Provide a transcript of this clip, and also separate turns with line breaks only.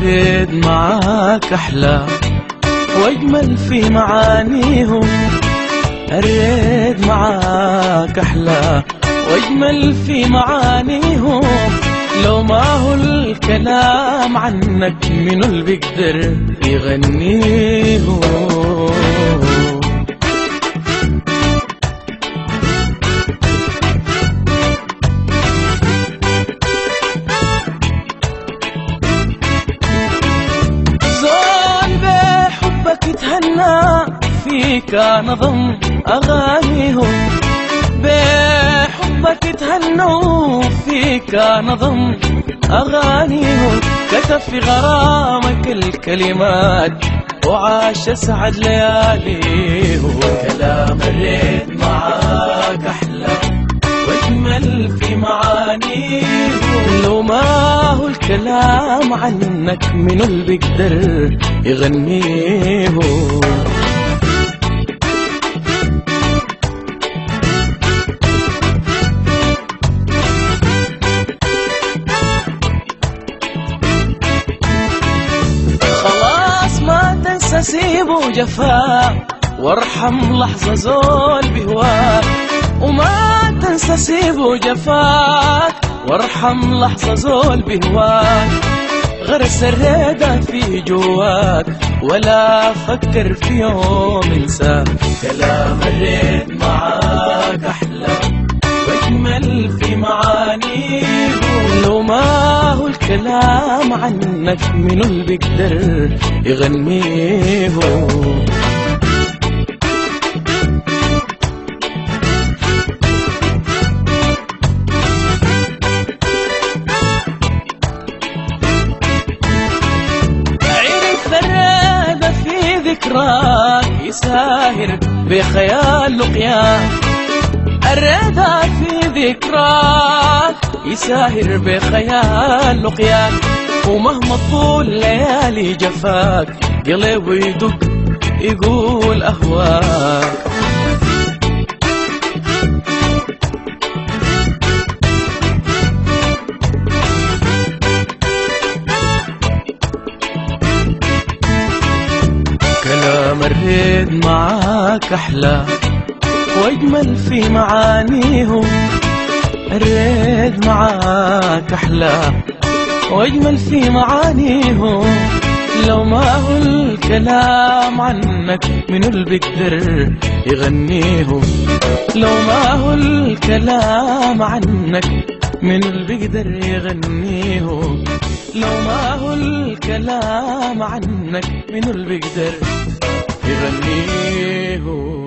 الريد معاك أحلى وأجمل في معانيهم. الريد معاك أحلى وأجمل في معانيهم. لو ما هو الكلام عنك منو اللي بيقدر يغنيهم؟ يتهنى فيك نظم أغانيهم. بحبك يتهنوا فيك نظم أغانيهم. كتب في غرامك الكلمات وعاش أسعد لياليهم. كلام الريد معاك أحلى وأجمل في معانيهم. لو ما هو الكلام عنك منو اللي بيقدر يغنيهم؟ خلاص ما تنسى سيبه جفاء وارحم لحظة زول بهواك. وما تنسى سيبه جفاك وارحم لحظة زول بهواك. غرس الريدة في جواك ولا فكر في يوم انساك. كلام الريد معاك أحلى وأجمل في معانيهم. لو ما هو الكلام عنك منو اللي بيقدر يغنيهم؟ يساهر بخيال لقياك. الريدة في ذكراك يساهر بخيال لقياك. ومهما طول ليالي جفاك قلبه يدق يقول أهواك. كلام الريد معاك أحلى وأجمل في معانيهم. الريد معاك أحلى وأجمل في معانيهم. لو ما هو الكلام عنك منو اللي بيقدر يغنيهم؟ لو ما هو الكلام عنك منو اللي بيقدر يغنيهم؟ لو ما هو الكلام عنك منو اللي بيقدر يغنيهم؟